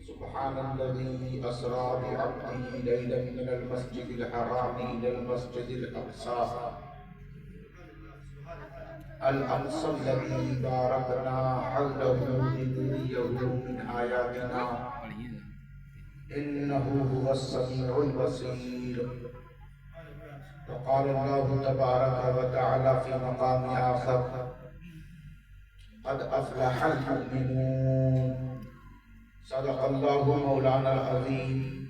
سبحان الذي أسرى بعبده ليلا من المسجد الحرام إلى المسجد الأقصى الذي باركنا حوله لنريه من آياتنا إنه هو السميع البصير. وقال الله تبارك وتعالى في مقام آخر قد أفلح المؤمنون. صدق الله مولانا العظيم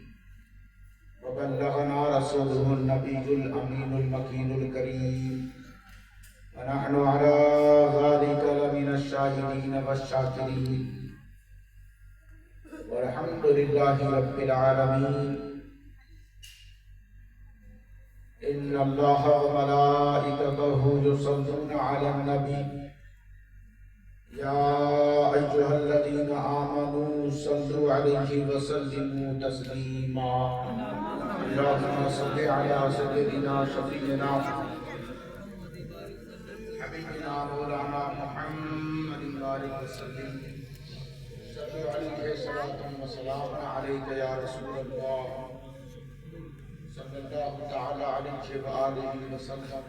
وبلغنا رسوله النبي الأمين المكين الكريم ونحن على ذلك لمن الشاهدين والشاكرين والحمد لله رب العالمين. إن الله وملائكته يصلون على النبي يا أيها الذين آمنوا صلوا عليه وسلموا تسليما. اللهم صل على سيدنا شفيعنا حبيبنا مولانا محمد وآله وسلم. صلوا عليه صلاة وسلام عليك يا رسول الله صلی اللہ تعالی علیہ وآلہ وسلم.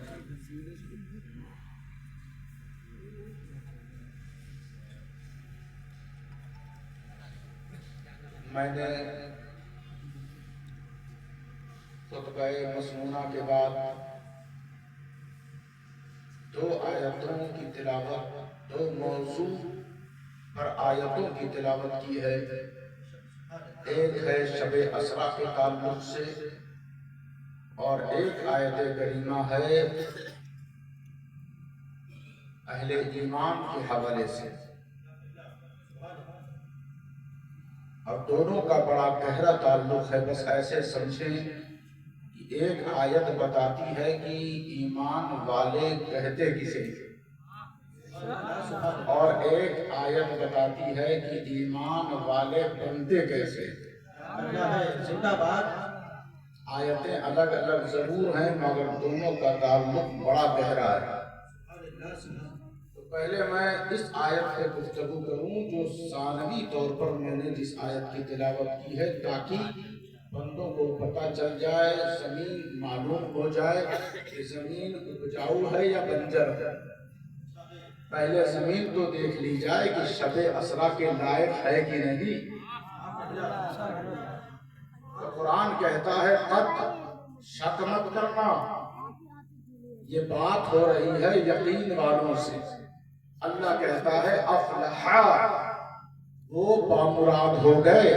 میں نے خطبہ مسنونہ کے بعد دو آیتوں کی تلاوت، دو موضوع پر آیتوں کی تلاوت کی ہے. ایک ہے شب اسریٰ کے تعلق سے اور ایک آیت کریمہ ہے اہل ایمان کے حوالے سے. اور دونوں کا بڑا گہرا تعلق ہے. بس ایسے سمجھیں کہ ایک آیت بتاتی ہے کہ ایمان والے کہتے کسے اور ایک آیت بتاتی ہے کہ ایمان والے بنتے کیسے. زندہ باد. آیتیں الگ الگ ضرور ہیں مگر دونوں کا تعلق بڑا گہرا ہے. تو پہلے میں اس آیت پہ گفتگو کروں جو ثانوی طور پر میں نے جس آیت کی تلاوت کی ہے تاکہ بندوں کو پتہ چل جائے، زمین معلوم ہو جائے کہ زمین اپجاؤ ہے یا بنجر ہے. پہلے زمین تو دیکھ لی جائے کہ شب اسریٰ کے لائق ہے کہ نہیں. قرآن کہتا ہے قد شک مت کرنا. یہ بات ہو رہی ہے یقین والوں سے. اللہ کہتا ہے افلح، وہ بامراد ہو گئے،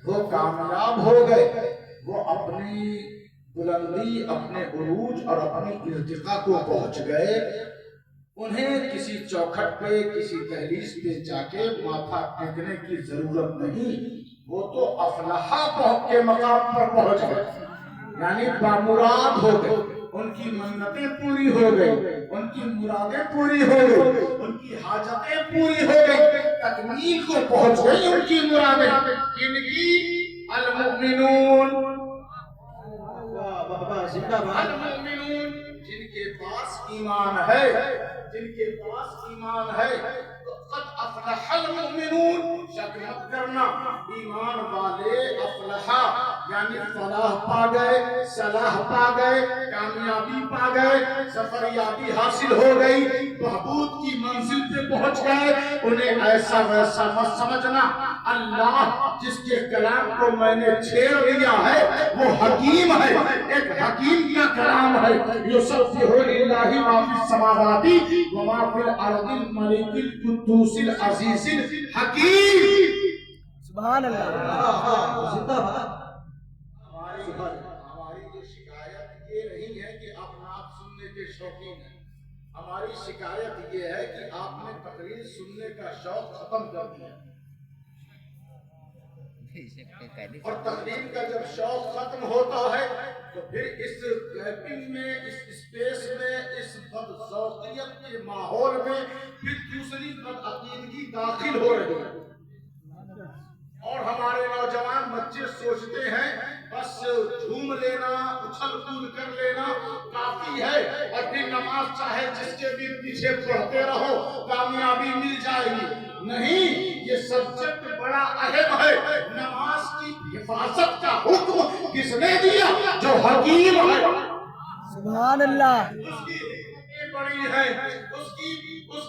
وہ کامیاب ہو گئے، وہ اپنی بلندی، اپنے عروج اور اپنی ارتقاء کو پہنچ گئے. انہیں کسی چوکھٹ پہ، کسی دہلیز پہ جا کے ماتھا ٹیکنے کی ضرورت نہیں. وہ تو افلاح کے مقام پر پہنچ گئے، یعنی بامراد ہو گئے. ان کی منتیں پوری ہو گئی، ان کی مرادیں پوری ہو گئی، ان کی حاجتیں پوری ہو گئی، تکمیل کو پہنچ گئی ان کی مرادیں. ان کی المؤمنون، المؤمنون جن کے پاس ایمان ہے، جن کے پاس ایمان ہے. قد افلح المؤمنون، شک مت کرنا ایمان والے افلح یعنی فلاح پا گئے، صلاح پا گئے، کامیابی پا گئے، سفریابی حاصل ہو گئی، بہبود کی منزل پہ پہنچ گئے. انہیں ایسا ویسا مت سمجھنا. اللہ جس کے کلام کو میں نے چھیڑ لیا ہے وہ حکیم ہے. ایک حکیم کا کلام ہے. یسبح للہ ما فی السماوات و ما فی الارض الملک القدوس العزیز الحکیم. سبحان اللہ. زندہ باد. ہماری جو شکایت یہ نہیں ہے کہ آپ نعت سننے کے شوقین ہیں. ہماری شکایت یہ ہے کہ آپ نے تقریر سننے کا شوق ختم کر دیا. اور تقریر کا جب شوق ختم ہوتا ہے تو پھر اس گیپنگ میں، اس اسپیس میں، اس بد ذوقیت کے ماحول میں پھر دوسری بد عقیدگی داخل ہو رہی ہے. اور ہمارے نوجوان بچے سوچتے ہیں بس جھوم لینا اچھل کود کر لینا کافی ہے اور پھر نماز چاہے جس کے بھی پیچھے پڑھتے رہو کامیابی مل جائے گی. نہیں, یہ سبجیکٹ بڑا اہم ہے. نماز کی حفاظت کا حکم کس نے دیا؟ جو حکیم ہے. سبحان اللہ. اس کی حکمتیں بڑی ہیں, اس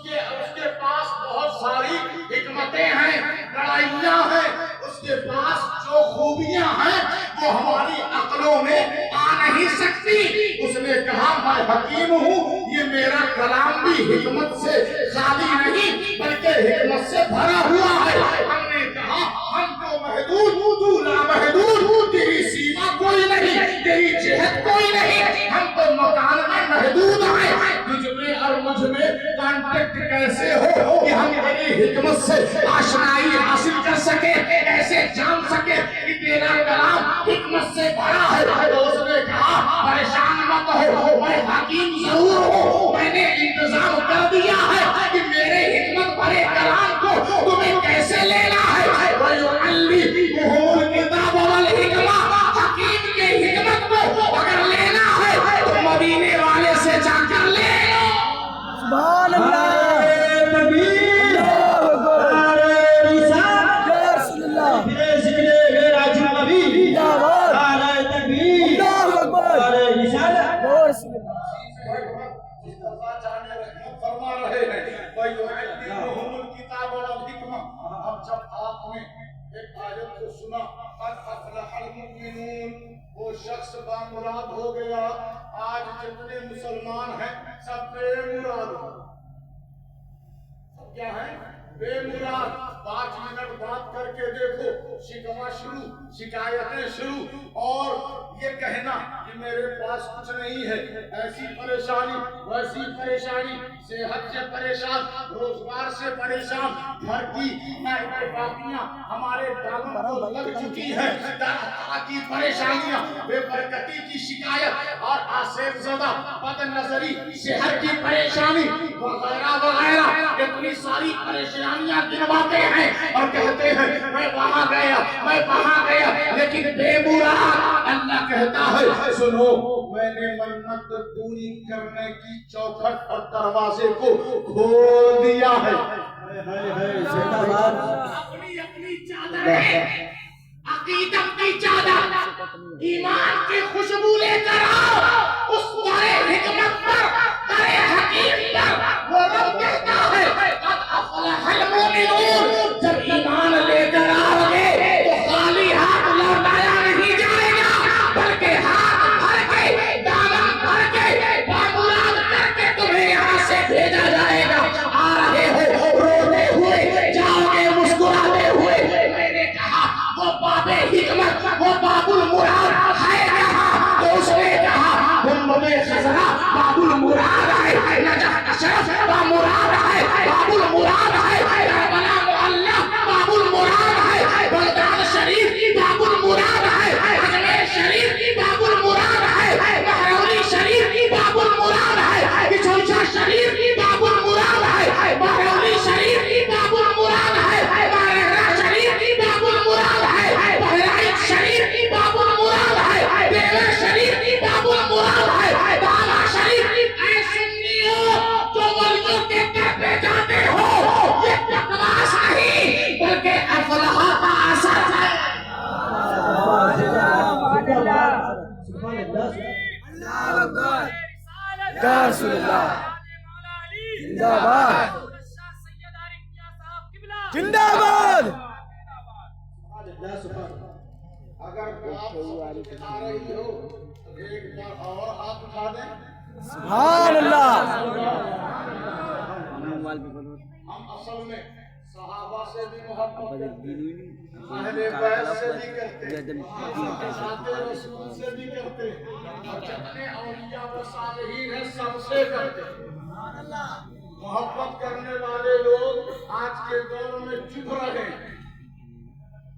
کے پاس بہت ساری حکمتیں ہیں, بڑائیاں ہیں. اس کے پاس جو خوبیاں ہیں وہ ہماری عقلوں میں آ نہیں سکتی. اس نے کہا میں حکیم ہوں, یہ میرا کلام بھی حکمت سے خالی نہیں بلکہ حکمت سے بھرا ہوا ہے. ہم نے کہا ہم تو محدود, تو لامحدود, تیری سیما کوئی نہیں, تیری جہت کوئی نہیں, ہم تو مکان میں محدود ہیں. تجھ میں اور مجھ میں کانٹیکٹ کیسے ہو کہ ہم تیری حکمت سے آشنائی حاصل کر سکے, ایسے جان سکے کہ تیرا کلام حکمت سے بھرا ہے. تو اس نے کہا پریشان مت ہو, میں حکیم ضرور ہوں, میں نے انتظام کر دیا ہے کہ میرے حکمت بھرے کلام کو تمہیں کیسے لینا ہے. وَيُعَلِّمُهُمُ الْكِتَابَ وَالْحِكْمَةَ, حکیم کے حکمت کو اگر لینا ہے تو مدینے والے سے جا کر لے لو. سبحان اللہ. فرما رہے ہیں وَيُعَلِّمُهُمُ الْكِتَابَ وَالْحِكْمَةَ. اب جب آپ نے ایک آیت کو سنا قَدْ أَفْلَحَ الْمُؤْمِنُونَ, وہ شخص بامراد ہو گیا. آج جتنے مسلمان ہیں سب بے مراد ہیں. کیا ہے؟ بے مراد. 5 منٹ بات کر کے دیکھو, شکوہ شروع, شکایتیں شروع, اور یہ کہنا کہ میرے پاس کچھ نہیں ہے, ایسی پریشانی ویسی پریشانی, صحت سے پریشان, روزگار سے پریشان, گھر کی باقیاں ہمارے دامن کو لگ چکی ہیں, طرح کی پریشانیاں, بے برکتی کی شکایت اور آصف زدہ, بد نظری, صحت کی پریشانی وغیرہ وغیرہ. اتنی ساری پریشانیاں گنواتے ہیں اور کہتے ہیں میں وہاں گیا, میں وہاں گیا, لیکن بے مراد. اللہ کہتا ہے سنو, میں نے منت پوری کرنے کی چوکھٹ اور دروازے کو کھول دیا ہے. اپنی اپنی چادریں, عقیدت کی چادر, ایمان کی خوشبو لے کر آؤ اس بڑے حکمت پر, بڑے حکیم پر. وہ رب کہتا ہے قد افلح المؤمنون, جب ایمان لے کر آؤ گے تو خالی ہاتھ لوٹایا نہیں جائے گا بلکہ ہاتھ بھر کے, دامن بھر کے, بامراد کر کے تمہیں یہاں سے بھیجا جائے گا. آ رہے ہو روتے ہوئے, جاؤ گے مسکراتے ہوئے. میں نے کہا وہ باب حکمت, وہ باب المراد ہے کہاں؟ تو اس نے کہا گنبد خضرا باب المراد ہے, نجف اشرف بامراد ہے, باب المراد ہے, کربلا معلیٰ باب المراد ہے, بغداد شریف باب المراد ہے, اجمیر شریف باب المراد ہے, مہرولی شریف باب المراد ہے, بچھوچا شریف باب المراد ہے, مہرولی شریف باب المراد ہے, بارہرہ شریف باب المراد ہے, بہرائچ شریف باب المراد ہے, دیوہ شریف باب المراد ہے, دانا شریف. اے سنیو جو ولیوں کے در پہ جاتے ہو, یہ بکواس نہیں بلکہ افلاح کا اثر ہے. یا رسول اللہ, زندہ باد, زندہ باد. اگر آپ سمجھ آ رہی ہو تو ایک بار اور ہاتھ اٹھا دیں. سبحان اللہ. ہم اصل میں صحابہ سے بھی محبت کرتے ہیں, اہل بیت سے بھی کرتے ہیں, ذات رسول سے بھی کرتے ہیں, اور جتنے اولیاء و صالحین ہیں سب سے کرتے ہیں. محبت کرنے والے لوگ آج کے دور میں چپ رہے ہیں.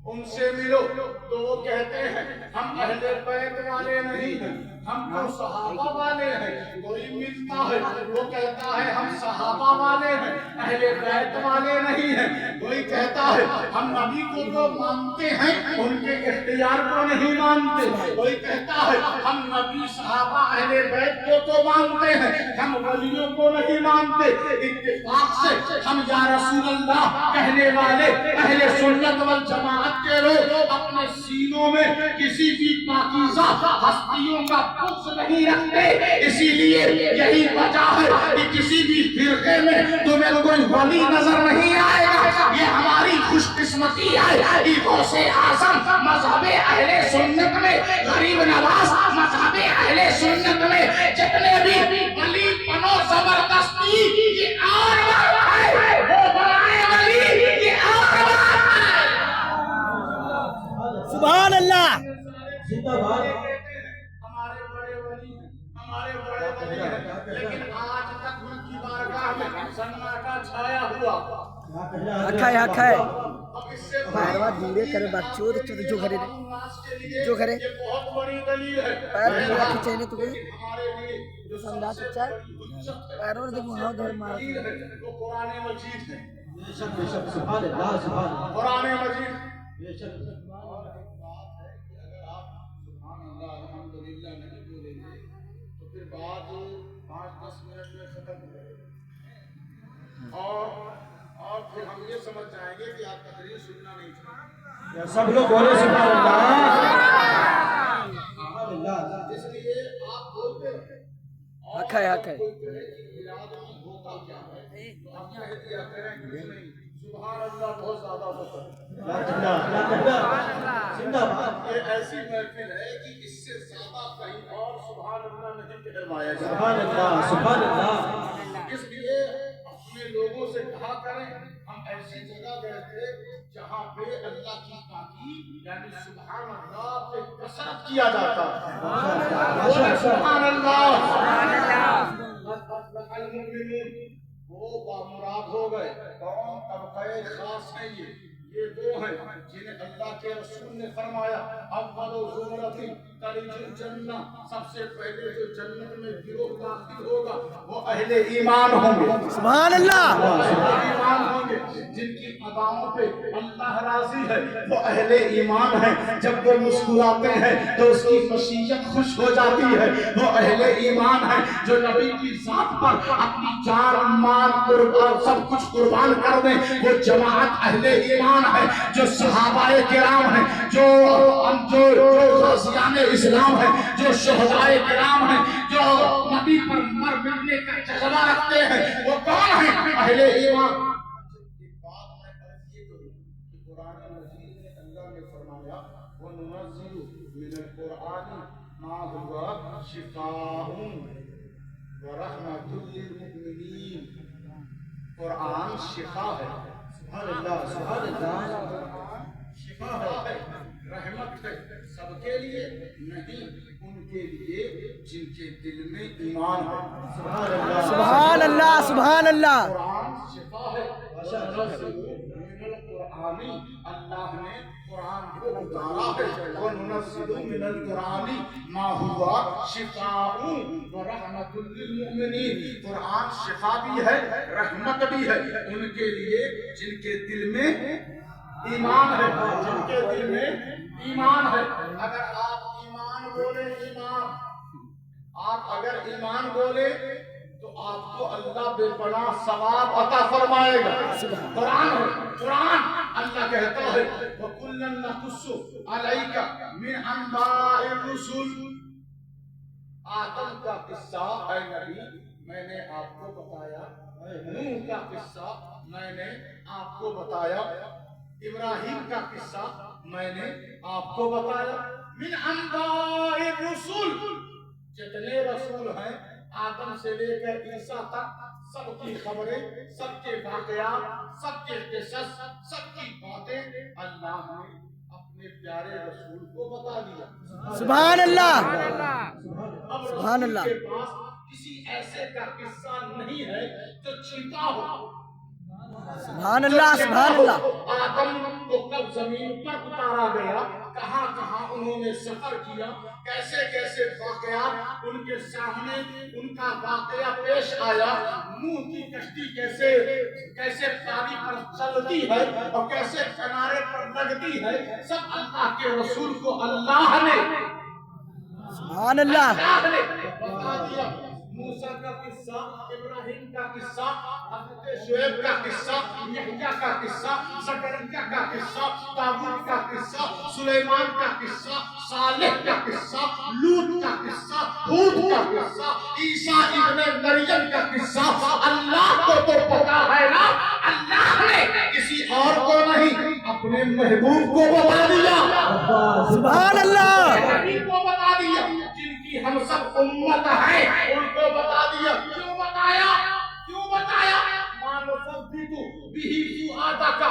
ان سے ملو تو وہ کہتے ہیں ہم اہل بیت والے نہیں ہیں. ہم تو صحابہ والے ہیں. کوئی ملتا ہے وہ کہتا ہے ہم صحابہ والے ہیں, اہل بیت والے نہیں ہیں. کوئی کہتا ہے ہم نبی کو تو مانتے ہیں, ان کے اختیار کو نہیں مانتے. کوئی کہتا ہے ہم نبی صحابہ اہل بیت کو تو مانتے ہیں, ہم ولیوں کو نہیں مانتے. اتفاق سے ہم یا رسول اللہ کہنے والے اہل سنت والجماعت کے لوگ اپنے سینوں میں کسی بھی پاکیزہ ہستیوں کا بغض نہیں رکھتے. اسی لیے یہی وجہ ہے کہ کسی بھی فرقے میں تمہیں کوئی ولی نظر نہیں آئے گا. یہ ہماری خوش قسمتی ہے. غوث اعظم مذہب اہل سنت میں, غریب نواز مذہب اہل سنت میں, جتنے بھی ولی بنو زبردستی یہ اور بات ہے, وہ بنائے ولی یہ اور بات ہے. سبحان اللہ. زندہ باد. ہمارے بڑے ولی ہیں, ہمارے بڑے ولی ہیں, لیکن آج تک ان کی بارگاہ میں سناٹا چھایا ہوا. حق ہے. پیروا دورے کرے بچوں جو گھرے جو گھرے یہ بہت بڑی دلیل ہے. پیر دھوڑا کھچے نے تمہیں ہمارے لیے جو سمجھا سچا ہے. پیروں نے دیکھو ہاں دھر مار دلیل ہے وہ قرآن مجید ہے. بے شک بے شک. سبحان اللہ سبحان اللہ. قرآن مجید. بے شک. اور ایک بات ہے کہ اگر آپ سبحان اللہ الحمدللہ نہیں بولیں گے تو پھر بعد 5-10 منٹ میں ختم ہو جائے گا, اور پھر ہم یہ سمجھ جائیں گے کہ آپ تقریر سننا نہیں چاہتے. سب لوگ بولے سبحان اللہ. سبحان اللہ. اس لیے آپ بولتے رہیں. حق ہے. حق ہے. کوئی کہے کہ میلاد میں ہوتا کیا ہے تو آپ کہہ دیا کریں کچھ نہیں, سبحان اللہ بہت زیادہ ہوتا ہے. زندہ باد. یہ ایسی محفل ہے کہ اس سے زیادہ کہیں اور سبحان اللہ نہیں کہلوایا جائے. سبحان اللہ سبحان اللہ. اس لیے اپنے لوگوں سے کہا کریں ہم ایسی جگہ گئے تھے جہاں پہ اللہ کی پاکی یعنی سبحان اللہ پہ کثرت کیا جاتا ہے. سبحان اللہ. المؤمنون وہ بامراد ہو گئے. کون طبقہ خاص ہیں یہ دو ہیں جنہیں اللہ کے رسول نے فرمایا اول زمرۃ تلج الجنہ, سب سے پہلے جو جنت میں گروہ داخل ہوگا وہ اہل ایمان ہوں گے. سبحان اللہ. ایمان ہوں گے جن کی اداؤں پہ اللہ راضی ہے, وہ اہل ایمان ہیں. جب وہ مسکراتے ہیں تو اس کی مشیت خوش ہو جاتی ہے, وہ اہل ایمان ہیں. جو نبی کی ذات پر اپنی جان مال قربان سب کچھ قربان کر دیں وہ جماعت اہل ایمان ہے. جو صحابہ کرام ہیں, جو غازیان اسلام ہیں, جو شہداء کرام ہیں, جو نبی پر مر مٹنے کا جذبہ رکھتے ہیں, وہ کون ہیں؟ اہل ایمان. ایک بات میں عرض یہ کروں کہ قرآن مجید میں اللہ نے فرمایا وَنُنَزِّلُ مِنَ الْقُرْآنِ مَا هُوَ شِفَاءٌ وَرَحْمَةٌ لِّلْمُؤْمِنِينَ. قرآن شفا ہے. سبحان اللہ سبحان اللہ. شفا ہے, رحمت ہے سب کے لیے, نہیں ان کے لیے جن کے دل میں ایمان ہے. سبحان اللہ سبحان اللہ. سبحان اللہ. قرآن شفا ہے. من القرآن, اللہ نے قرآن کو اتارا ہے. وَنُنَزِّلُ مِنَ الْقُرْآنِ مَا هُوَ شِفَاءٌ وَرَحْمَةٌ لِّلْمُؤْمِنِينَ. قرآن شفا بھی ہے, رحمت بھی ہے ان کے لیے جن کے دل میں ایمان ہے, جن کے دل میں ایمان ہے. اگر آپ ایمان بولے, ایمان آپ اگر ایمان بولے تو آپ کو اللہ بے پناہ ثواب عطا فرمائے گا. قرآن ہے, قرآن اللہ کہتا ہے وَكُلًّا نَقُصُّ عَلَيْكَ مِنْ أَنْبَاءِ الرُّسُلِ. آدم کا قصہ اے نبی میں نے آپ کو بتایا, نوح کا قصہ میں نے آپ کو بتایا, ابراہیم کا قصہ میں نے آپ کو بتایا. من انباء الرسل, جتنے رسول ہیں آدم سے لے کر عیسیٰ تک سب کی خبریں, سب کے واقعات, سب کے قصص, سب کی باتیں اللہ نے اپنے پیارے رسول کو بتا دیا. سبحان اللہ. اب سبحان رسول اللہ. کے پاس کسی ایسے کا قصہ نہیں ہے جو چھپا ہو. سبحان اللہ. سبحان اللہ. آدم کو کب زمین پر اتارا گیا, کہاں کہاں انہوں نے سفر کیا، کیسے کیسے واقعات ان کے سامنے ان کا واقعہ پیش آیا، نوح کی کشتی کیسے کیسے پانی پر چلتی ہے اور کیسے کنارے پر لگتی ہے، سب اللہ کے رسول کو اللہ نے سبحان اللہ بتا دیا۔ موسیٰ کا قصہ، ابراہیم کا قصہ، حضرت شعیب کا قصہ، یحییٰ کا قصہ، زکریا کا قصہ، داؤد کا قصہ، سلیمان کا قصہ، صالح کا قصہ، لوط کا قصہ، ہود کا قصہ، عیسیٰ ابن مریم کا قصہ۔ اللہ کو تو پتا ہے نا، اللہ نے کسی اور کو نہیں اپنے محبوب کو بتا دیا، سبحان اللہ نبی کو بتا دیا، جن کی ہم سب امت ہے ان کو بتا دیا۔ کیوں بتایا؟ کیوں بتایا؟ مانو سبدیتو بھی فؤادک،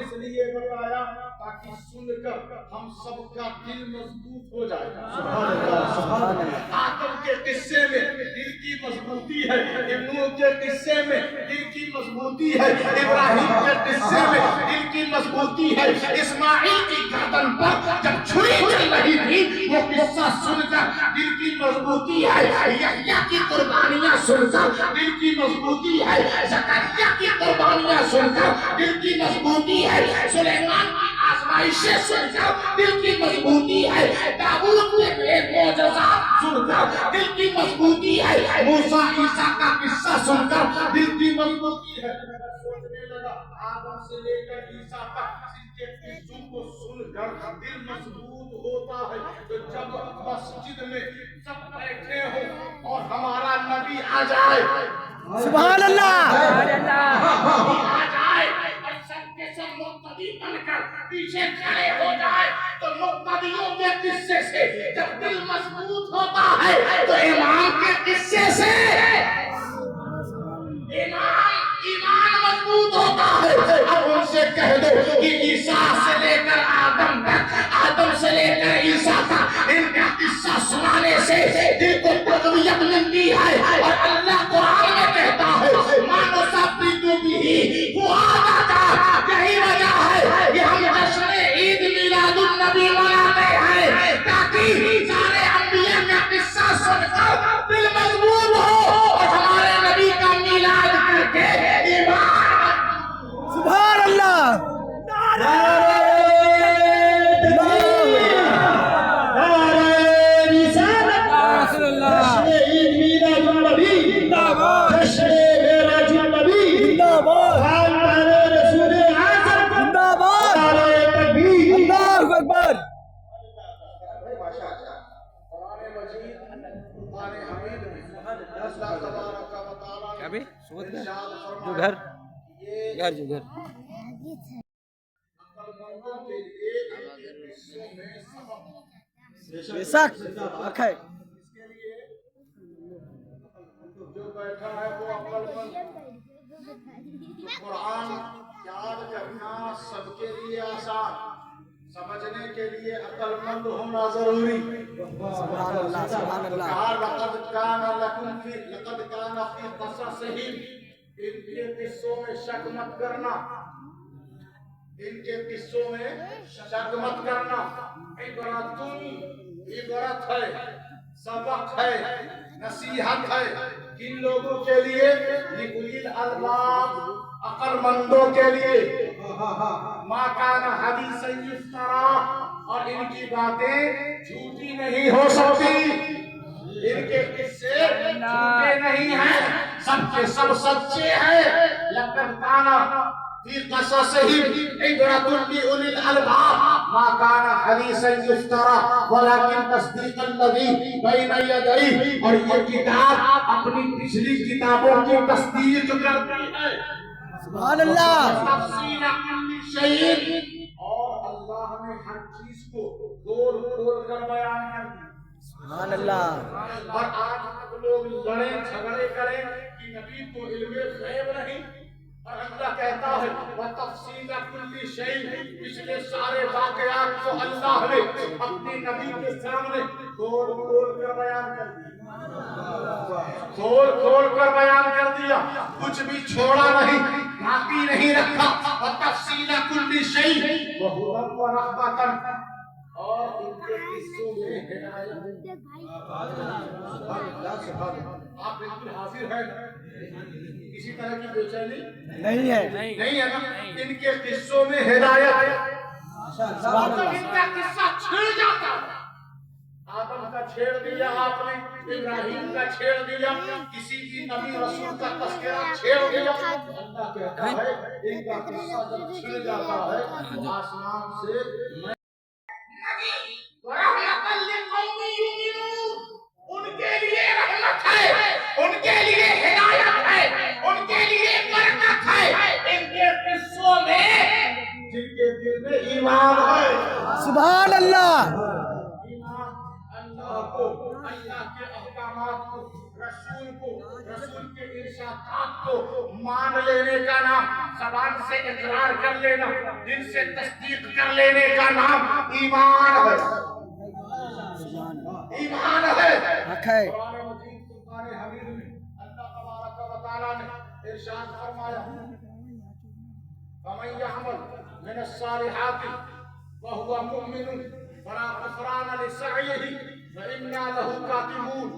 اس لیے بتایا تاکہ سن کر ہم سب کا دل مضبوط ہو جائے۔ سبحان اللہ سبحان اللہ۔ آدم کے قصے میں دل کی مضبوطی ہے، نوح کے قصے میں دل کی مضبوطی ہے، ابراہیم کے قصے میں دل کی مضبوطی ہے، اسماعیل کی گردن پر جب چھری چل رہی تھی وہ قصہ سن کر دل کی مضبوطی ہے، یحییٰ کی قربانیاں سن کر دل کی مضبوطی ہے، زکریا کی قربانیاں سن کر دل کی مضبوطی ہے، سلیمان کی آزمائشیں سن کر دل کی مضبوطی ہے، داؤد کے معجزات سن کر دل کی مضبوطی ہے، موسیٰ عیسیٰ کا قصہ سن کر دل کی مضبوطی ہے۔ سوچنے لگا آدم سے لے کر عیسیٰ تک کے قصوں کو سن کر دل مضبوط ہوتا ہے، تو جب مسجد میں سب بیٹھے ہوں اور ہمارا نبی آ جائے، سبحان اللہ آ جائے اور سب کے سب مقتدی بن کر پیچھے کھڑے ہو جائے، تو مقتدیوں کے قصے سے جب دل مضبوط ہوتا ہے تو امام کے قصے سے ایمان مضبوط ہوتا ہے۔ اب ان سے کہہ دو کہ عیسیٰ سے لے کر آدم تک، آدم سے لے کر عیسیٰ تک، ان کا قصہ سنانے سے دل کو تقویت ملتی ہے، اور اللہ قرآن میں کہتا ہے مانو سبدیتو بھی فؤادک، یہی وجہ ہے کہ ہم جشن عید میلاد النبی مناتے ہیں تاکہ سارے انبیاء کا قصہ سن کر دل مضبوط ہو اور ہمارے نبی کا میلاد کر کے ایمان۔ سبحان اللہ جو بیٹھا ہے وہ عقل مند، قرآن یاد کرنا سب کے لیے آسان، سمجھنے کے لیے عقل مند ہونا ضروری۔ سبحان اللہ سبحان اللہ۔ کہا لقد کان فی قصصہم، ان کے قصوں میں شک مت کرنا، ان کے قصوں میں شک مت کرنا۔ عبرت ہے، سبق ہے، نصیحت ہے، کن لوگوں کے لیے؟ لأولی الالباب، عقل مندوں کے لیے۔ ما کان حدیثا یفترا، اور ان کی باتیں جھوٹی نہیں ہو سکتی، ان کے قصے جھوٹے نہیں ہیں، سب کے سب سچے ہیں۔ لقد کان فی قصصہم عبرۃ لأولی الالباب ما کان حدیثا یفترا ولکن تصدیق الذی بین یدیہ، اور یہ کتاب اپنی پچھلی کتابوں کی تصدیق کرتی ہے۔ سبحان اللہ تفصیل کل شیء، اور اللہ نے ہر چیز کو کھول کھول کر بیان کر دیا۔ سبحان اللہ۔ اور آج تک لوگ لڑیں جھگڑے کریں کہ نبی کو علم غیب نہیں، اور اللہ کہتا ہے وَتَفْصِيلَ كُلِّ شَيْءٍ، پچھلے سارے واقعات کو اللہ نے اپنے نبی کے سامنے کھول کھول کر بیان کر دیا، کھول کھول کر بیان کر دیا، کچھ بھی چھوڑا نہیں، باقی نہیں رکھا۔ وَتَفْصِيلَ كُلِّ شَيْءٍ وَهُدًى وَرَحْمَةً، اور ان کے قصوں میں ہدایت۔ آپ بالکل حاضر ہیں، کسی طرح کی بے چینی نہیں ہے، نہیں ہے نا؟ ان کے قصوں میں ہدایت۔ مطلب ان کا قصہ چھڑ جاتا ہے، آدم کا چھیڑ دیا آپ نے، ابراہیم کا چھیڑ دیا، کسی کی نبی رسول کا تذکرہ چھیڑ دیا۔ اللہ کہتا ہے ان کا قصہ جب چھڑ جاتا ہے تو آسمان سے ان کے لیے رحمت ہے، ان کے لیے ہدایت ہے، ان کے لیے برکت ہے۔ ان کے قصوں میں جن کے دل میں ایمان ہے، سبحان اللہ، ایمان اللہ کو، اللہ کے احکامات کو، رسول کے ارشادات کو مان لینے کا نام، زبان سے اقرار کر لینا، دل سے تصدیق کر لینے کا نام ایمان ہے۔ ایمان ہے۔ حق ہے، قرآن مجید فرقان حمید میں اللہ تبارک و تعالیٰ نے ارشاد فرمایا فَمَن يَعْمَلْ مِنَ الصَّالِحَاتِ وَهُوَ مُؤْمِنٌ فَلَا كُفْرَانَ لِسَعْيِهِ وَإِنَّا لَهُ كَاتِبُونَ۔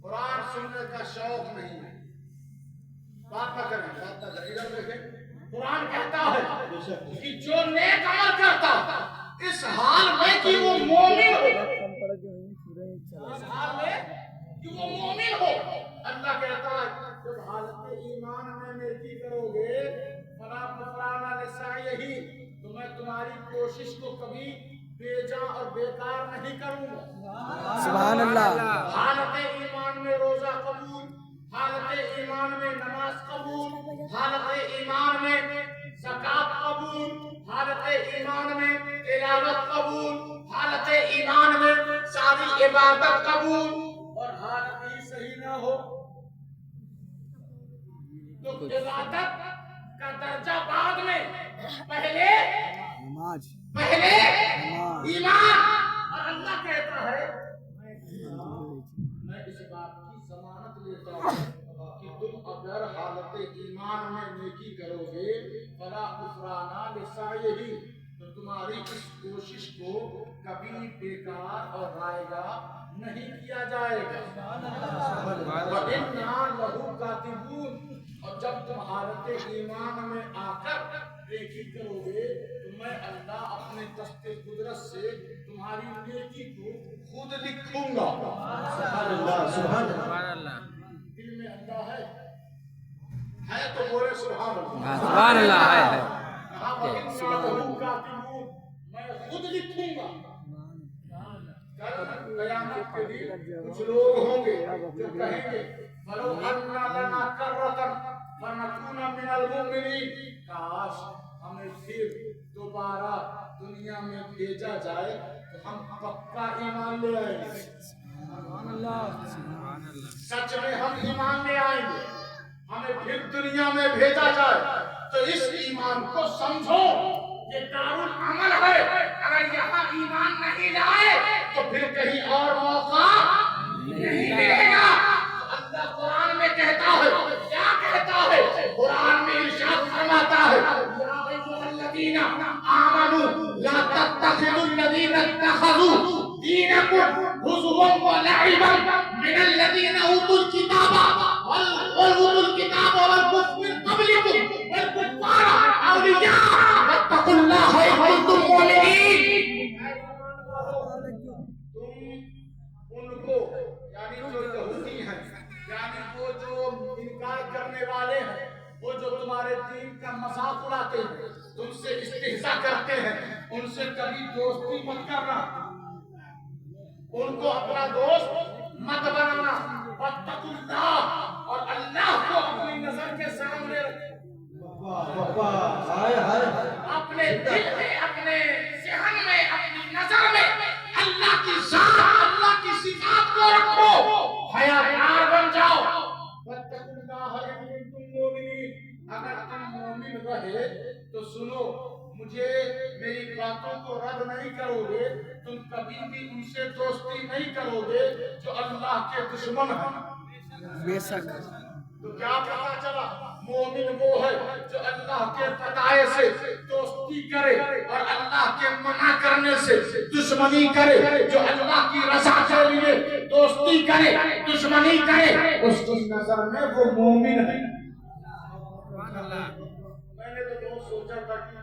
قرآن سننے کا شوق نہیں ہے، بات نہ کریں، ادھر دیکھیں۔ قرآن کہتا ہے کہ جو نیک عمل کرتا اس حال میں کہ وہ مومن ہو، اس حال میں کہ وہ مومن ہو، اللہ کہتا ہے جب حالت ایمان میں نیکی کرو گے فلا کفران لسعیہ، تو میں تمہاری کوشش کو کبھی بے جا اور بیکار نہیں کروں گا۔ سبحان اللہ، حالت ایمان میں روزہ قبول، حالت ایمان میں نماز قبول، حالت ایمان میں زکات قبول، حالت ایمان میں تلاوت قبول، حالت ایمان میں ساری عبادت قبول، اور حالت ہی صحیح نہ ہو تو عبادت کا درجہ بعد میں، پہلے نماز، ایمان۔ اور اللہ کہتا ہے میں اس بات کی ضمانت لیتا ہوں کہ تم اگر حالت ایمان میں نیکی کرو گے فلا کفران لسعیہ، تو تمہاری اس کوشش کو کبھی بیکار اور رائگاں نہیں کیا جائے گا۔ وَإِنَّا لَهُ كَاتِبُونَ، اور جب تم حالت ایمان میں آ کر نیکی کرو گے تو میں اللہ اپنے دست قدرت سے تمہاری نیکی کو خود لکھوں گا۔ سبحان اللہ، سبحان اللہ۔ دل میں اللہ ہے تو بولے سبحان اللہ، سبحان اللہ ہے۔ میں خود لکھوں گا۔ کل قیامت کے دن کچھ لوگ ہوں گے جو کہیں گے فَلَوْ أَنَّ لَنَا كَرَّةً فَنَكُونَ مِنَ الْمُؤْمِنِينَ، کاش ہمیں پھر دوبارہ دنیا میں بھیجا جائے تو ہم پکا ایمان لے آئیں گے۔ سچ میں ہم ایمان لے آئیں گے، ہمیں پھر دنیا میں بھیجا جائے تو اس ایمان کو سمجھو یہ دارالعمل ہے، اگر یہاں ایمان نہیں لائے تو پھر کہیں اور موقع نہیں ملے گا۔ اللہ قرآن میں کہتا ہے، کیا کہتا ہے؟ قرآن میں ارشاد فرماتا ہے یا ایھا الذین آمنوا لا تتخذوا الذین اتخذوا دینکم ہزوا ولعبا من الذین اوتوا الکتاب والکتاب من قبلکم والکفار اولیاء واتقوا اللہ ان کنتم مؤمنین۔ تم ان کو، یعنی جو یہودی ہیں، یعنی وہ جو انکار کرنے والے ہیں، وہ جو تمہارے دین کا مذاق اڑاتے ہیں، تم سے استہزاء کرتے ہیں، ان سے کبھی دوستی مت کرنا، ان کو اپنا دوست مت بنانا۔ واتقوا اللہ، اور اللہ کو اپنی نظر کے سامنے رکھو، اپنے دل میں، اپنے ذہن میں، اپنی نظر میں اللہ کی ذات، اللہ کی صفات کو رکھو، حیاتار بن جاؤ۔ واتقوا اللہ ان کنتم مؤمنین، اگر تم مومن رہے تو سنو، مجھے میری باتوں کو رد نہیں کرو گے، تم کبھی بھی ان سے دوستی نہیں کرو گے جو اللہ کے دشمن ہیں۔ بے شک، تو کیا پتا چلا؟ مومن وہ ہے جو اللہ کے بتائے سے دوستی دوستی کرے اور اللہ کے منع کرنے سے دشمنی کرے، جو اللہ کی رضا کے لیے دوستی کرے دشمنی کرے، اس کی نظر میں وہ مومن ہے۔ میں نے تو بہت سوچا تھا کہ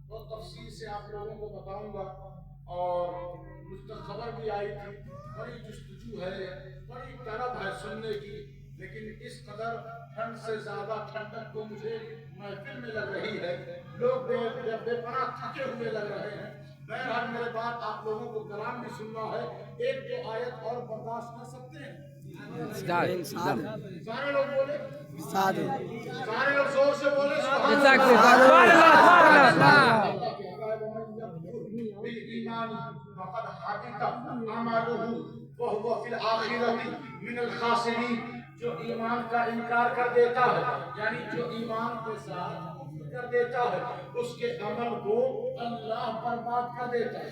بہت تفصیل سے آپ لوگوں کو بتاؤں گا، اور مجھ تک خبر بھی آئی تھی، بڑی جستجو ہے، بڑی طلب ہے سننے کی، لیکن اس قدر ٹھنڈ سے زیادہ ٹھنڈک کو مجھے محفل میں لگ رہی ہے، لوگ بے پناہ تھکے ہوئے لگ رہے ہیں۔ بہرحال میرے بات آپ لوگوں کو کلام بھی سننا ہے، ایک دو آیت اور برداشت کر سکتے ہیں؟ سارے لوگ بولے، سارے لوگ زور سے بولے سبحان اللہ۔ بالایمان فقد حبط عمله وهو في الآخرة من الخاسرین، جو ایمان کا انکار کر دیتا ہے، یعنی جو ایمان کے ساتھ کفر کر دیتا ہے، اس کے عمل کو اللہ برباد کر دیتا ہے،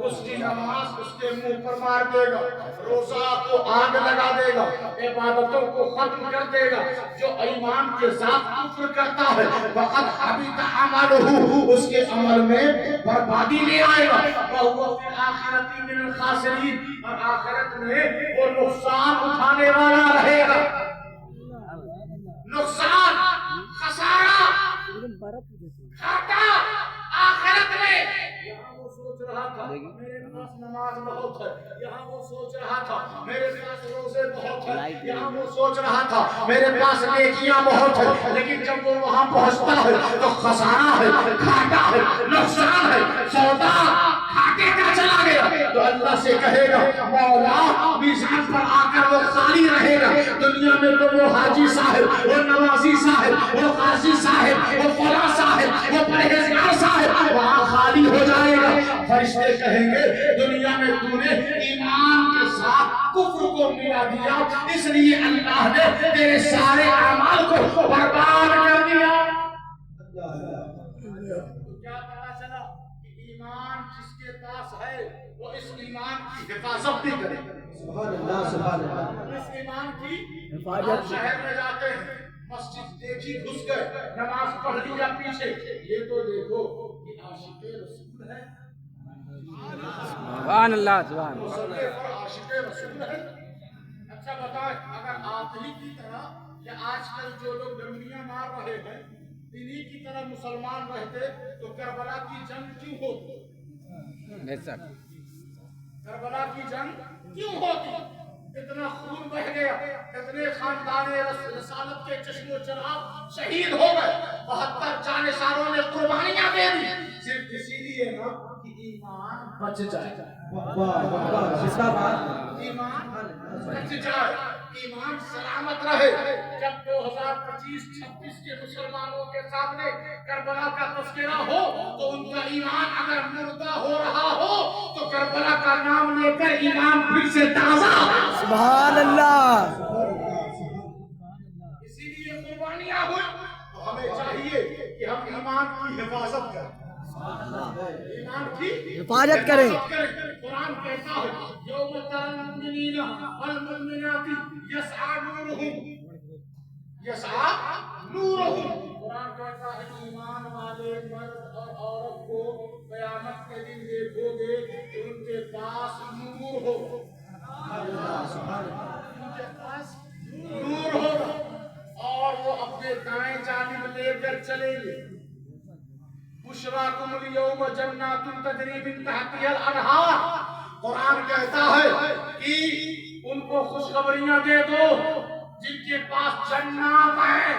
اس کی نماز اس کے منہ پر مار دے گا، روزہ کو آگ لگا دے گا، عبادتوں کو ختم کر دے گا۔ جو ایمان کے ساتھ کفر کرتا ہے فقد حبط عمله، اس کے عمل میں بربادی لے آئے گا، وَهُوَ فِي الْآخِرَةِ مِنَ الْخَاسِرِينَ، اور آخرت میں وہ نقصان اٹھانے والا رہے گا۔ نقصان، خسارہ، گھاٹا آخرت میں۔ یہاں وہ سوچ رہا تھا میرے پاس نماز بہت ہے، یہاں وہ سوچ رہا تھا میرے پاس روزے بہت ہے، یہاں وہ سوچ رہا تھا میرے پاس نیکیاں بہت ہے، لیکن جب وہ وہاں پہنچتا ہے تو خسارہ ہے، گھاٹا ہے، نقصان ہے، سودا گھاٹے کا چلا گیا، تو اللہ سے کہے گا مولا میزان پر آ کر وہ خالی رہے گا۔ دنیا میں تو وہ حاجی صاحب، وہ نمازی صاحب، وہ قاضی صاحب، وہ فلاں صاحب، وہ پرہیزگار صاحب وہاں خالی ہو جائے گا۔ فرشتے کہیں گے دنیا میں تو نے ایمان کے ساتھ کفر کو ملا دیا، اس لیے اللہ نے تیرے سارے اعمال کو برباد کر دیا۔ کیا پتا چلا کہ ایمان جس کے پاس ہے وہ اس ایمان کی حفاظت بھی کرے۔ سبحان اللہ، سبحان اللہ۔ اس ایمان کی حفاظت، شہر میں جاتے ہیں مسجد دیکھی گھس گئے، نماز پڑھ لیا پیچھے، یہ تو دیکھو کہ عاشق رسول ہے، سبحان اللہ، سبحان اللہ، عاشق رسول ہے۔ اچھا بتائیں، اگر آپ ہی کی طرح یا آج کل جو لوگ ڈنڈیاں مار رہے ہیں انہی کی طرح مسلمان رہتے تو کربلا کی جنگ کیوں ہوتی؟ کربلا کی جنگ کیوں ہوتی؟ اتنا خون بہ گیا، اتنے خاندان رسالت کے چشم و چراغ شہید ہو گئے، 72 جانشینوں نے قربانیاں دے دی، صرف اسی لیے نا کہ ایمان بچ جائے، ایمان بچ جائے، ایمان سلامت رہے۔ جب 2025-26 کے مسلمانوں کے سامنے کربلا کا تذکرہ ہو تو ان کا ایمان اگر مردہ ہو رہا ہو تو کربلا کا نام لے کر ایمان پھر سے تازہ۔ سبحان اللہ۔ اسی لیے قربانیاں ہوئی، تو ہمیں چاہیے کہ ہم ایمان کی حفاظت کریں، ایمان کی حفاظت کریں۔ قرآن کہتا ہے یوم تری المؤمنین والمؤمنات یسعی نورہم، قرآن کہتا ہے ایمان والے مرد اور عورت کو قیامت کے دن دیکھو گے کہ ان کے پاس نور ہو، ان کے پاس نور ہوگا، اور وہ اپنے دائیں جانب لے کر چلیں گے۔ بشراکم اليوم جنات تجری من تحتها الانہار، قرآن کہتا ہے کہ ان کو خوشخبریاں دے دو جن کے پاس جنات ہیں،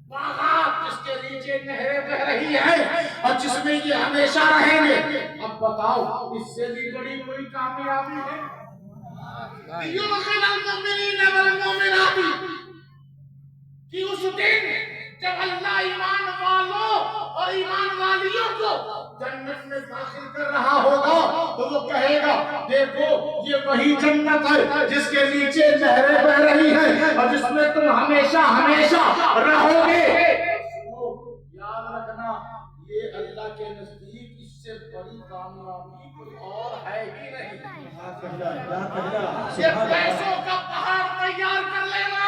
باغات جس کے نیچے نہریں بہ رہی ہیں اور جس میں یہ ہمیشہ رہیں گے۔ اب بتاؤ اس سے بھی بڑی کوئی کامیابی ہے؟ لیدخل المؤمنین والمؤمنات، کہ اس دن جب اللہ ایمان والوں اور ایمان والیوں کو جنت میں داخل کر رہا ہوگا تو وہ کہے گا دیکھو یہ وہی جنت ہے جس کے نیچے نہریں بہ رہی ہیں اور جس میں تم ہمیشہ ہمیشہ رہو گے۔ یاد رکھنا یہ اللہ کے نزدیک اس سے بڑی کامیابی کوئی اور ہے ہی نہیں۔ یہ پیسوں کا پہاڑ تیار کر لینا،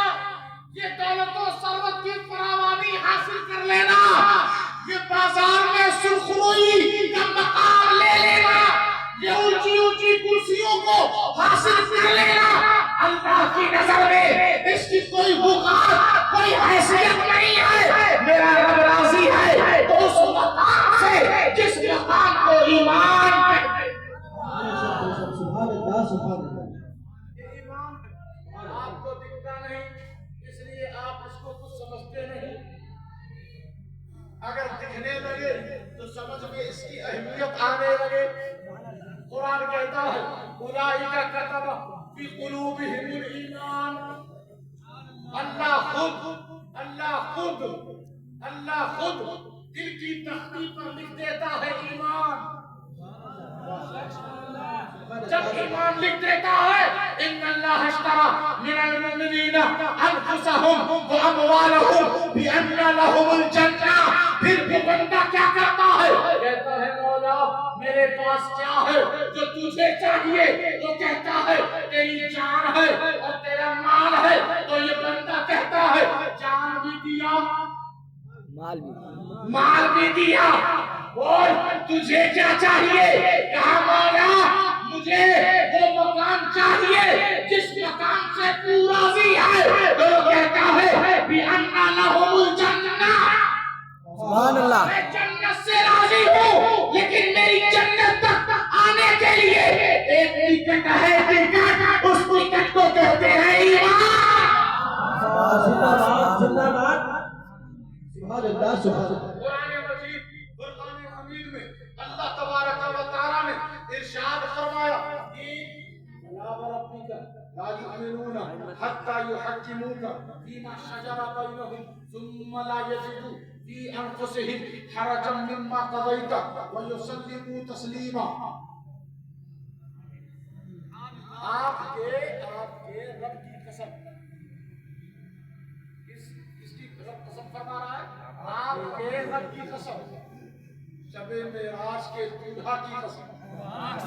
یہ دولت و ثروت کی فراوانی حاصل کر لینا، یہ بازار میں سرخروئی کا مقام لے لینا، یہ اونچی اونچی کرسیوں کو حاصل کر لینا، اللہ کی نظر میں اس کی کوئی وقار کوئی حیثیت نہیں ہے، میرا رب راضی ہے تو اس مقام سے جس مقام کو ایمان کہتے ہیں۔ سبحان اللہ سبحان اللہ۔ یہ ایمان آپ کو دکھتا نہیں اس لیے آپ اس کو کچھ سمجھتے نہیں، اگر دکھنے لگے تو سمجھ میں اس کی اہمیت آنے لگے۔ قرآن کہتا ہے اولئک کتب فی قلوبہم الایمان، اللہ خود دل کی تختی پر لکھ دیتا ہے ایمان۔ جب ایمان لکھ دیتا ہے ان اللہ اشتری من المؤمنین انفسهم واموالهم بان لهم الجنہ، پھر وہ بندہ کیا کرتا ہے؟ کہتا ہے مولا میرے پاس کیا ہے جو تجھے چاہیے؟ وہ کہتا ہے تیری جان ہے اور تیرا مال ہے، تو یہ بندہ کہتا ہے جان بھی دیا مال بھی دیا، بول تجھے کیا چاہیے؟ کہا مولا مجھے وہ مقام چاہیے جس مقام سے تو راضی ہے، تو وہ کہتا ہے بِأَنَّ لَهُمُ الْجَنَّةَ، سبحان اللہ۔ میں جنت سے راضی ہوں لیکن میری جنت تک آنے کے لیے ایک ٹکٹ ہے، ٹکٹ، اس ٹکٹ کو کہتے ہیں ایمان۔ زندہ باد سبحان اللہ سبحان اللہ۔ قرآن مجید فرقان حمید میں اللہ تبارک و تعالیٰ نے ارشاد فرمایا فَلَا وَرَبِّكَ لَا يُؤْمِنُونَ حَتَّى يُحَكِّمُوكَ فِيمَا شَجَرَ بَيْنَهُمْ ثُمَّ لَا يَجِدُوا فِي أَنفُسِهِمْ حَرَجًا مِّمَّا قَضَيْتَ وَيُسَلِّمُوا تَسْلِيمًا۔ آپ کے رب کی قسم، کس کی رب قسم فرما رہا ہے؟ آپ کے رب کی قسم، شب معراج کے دولہا کی قسم،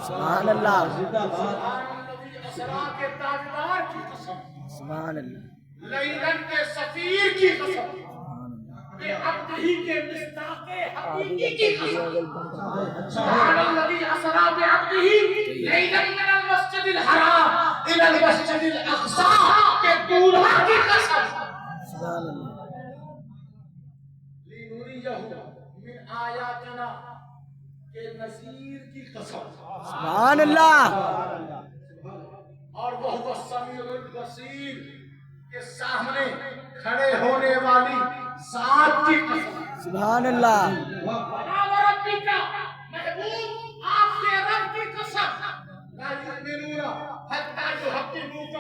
سبحان اللہ زندہ باد سبحان الذی اسریٰ کے تاجدار کی قسم، سبحان اللہ لیلن کے سفیر کی قسم، بے عبدہی کے مصداق حقیقی کی قسم، سبحان الذی اسریٰ بعبدہ لیلن من المسجد الحرام الی المسجد الاقصی کے دولہا کی قسم، سبحان اللہ لِنُرِيَهُ من آیاتنا کے نذیر کی قسم، سبحان اللہ اور وہ السمیع البصیر کے سامنے کھڑے ہونے والی ذات کی قسم۔ سبحان اللہ فَلَا وَرَبِّكَ، محبوب آپ کے رب کی قسم، لا یؤمنون حتی یحکموک،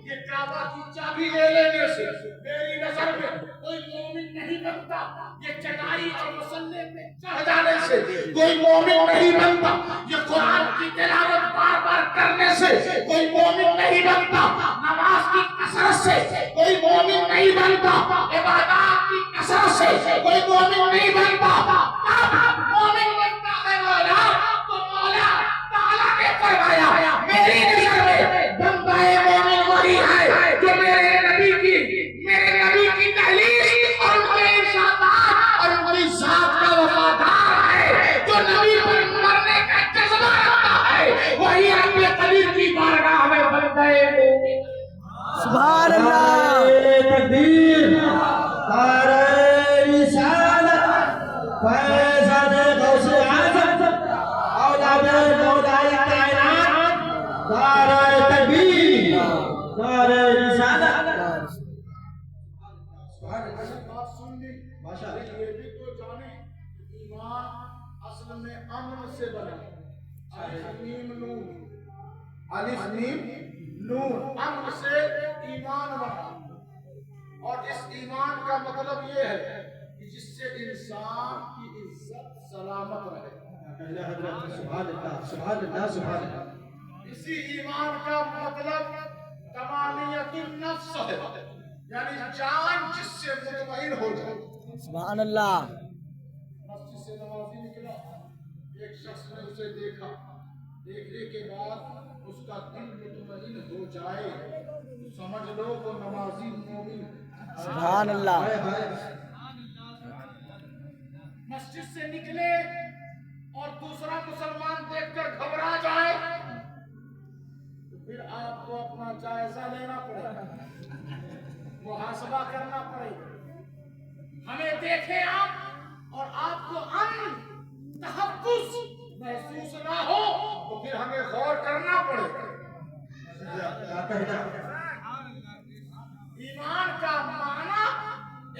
یہ کعبہ کی چابی لے لینے سے میری نظر میں کوئی مومن نہیں بنتا، یہ چٹائی اور مصلے پہ چڑھ جانے سے کوئی مومن نہیں بنتا، یہ قرآن کی تلاوت بار بار کرنے سے کوئی مومن نہیں بنتا، نماز کی کثرت سے کوئی مومن نہیں بنتا، عبادات کی کثرت سے کوئی مومن نہیں بنتا، مومن بنتا ہے مولا تو مولا تعالیٰ نے فرمایا میری نظر میں بندہ مومن وہی ہے جو میرے نبی کی تحلیل اور ان کے ارشادات اور ان کی ذات کا وفادار ہے، جو نبی پر مرنے کا جذبہ رکھتا ہے، وہی رب قدیر کی بارگاہ میں بندہ مومن۔ سبحان اللہ تکبیر، نعرہ رسالت، فیضان غوث اعظم، اولاد مولا کائنات، نعرہ تکبیر، نعرہ رسالت۔ بات سن لی، یہ بھی تو جانے ایمان اصل میں امن سے بنا، الف میم نون، الف میم نون، امن سے ایمان بنا، اور اس ایمان کا مطلب یہ ہے کہ جس سے انسان کی عزت سلامت رہے۔ سبحان اللہ سبحان اللہ سبحان اللہ۔ اسی ایمان کا مطلب تمامیت النفس ہے، یعنی جان جس سے مطمئن ہو جائے۔ سبحان اللہ مسجد سے نمازی نکلا، ایک شخص نے اسے دیکھا، دیکھنے کے بعد اس کا دل مطمئن ہو جائے، سمجھ لو وہ نمازی مومن۔ سبحان اللہ مسجد سے نکلے اور دوسرا مسلمان دیکھ کر گھبرا جائے تو پھر آپ کو اپنا جائزہ لینا پڑے گا، محاسبہ کرنا پڑے گا۔ ہمیں دیکھیں آپ اور آپ کو امن تحفظ محسوس نہ ہو تو پھر ہمیں غور کرنا پڑے گا۔ ایمان کا معنی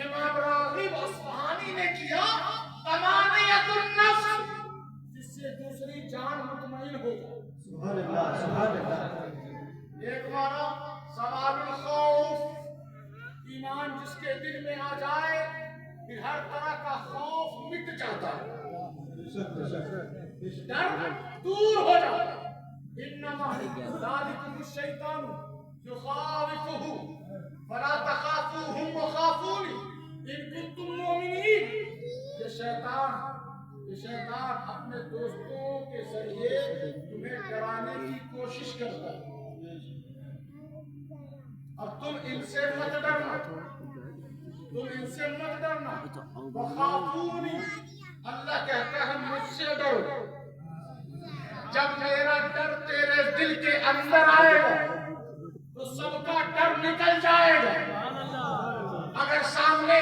امام راغب اصفہانی نے کیا طمانینۃ النفس، جس سے دوسری جان مطمئن ہو جائے۔ سبحان اللہ سبحان اللہ۔ ایک معنی زوال الخوف، ایمان جس کے دل میں آ جائے پھر ہر طرح کا خوف مٹ جاتا ہے، ڈر دور ہو جاتا ہے۔ انما ذالکم الشیطان یخاوفہ فلا تخافوہم وخافونی ان کنتم مؤمنین۔ یہ شیطان اپنے دوستوں کے ذریعے تمہیں ڈرانے کی کوشش کرتا ہے، اب تم ان سے مت ڈرنا، وخافونی، اللہ کہتا ہے مجھ سے ڈرو۔ جب میرا ڈر تیرے دل کے اندر آئے گا تو سب کا ڈر نکل جائے گا۔ اگر سامنے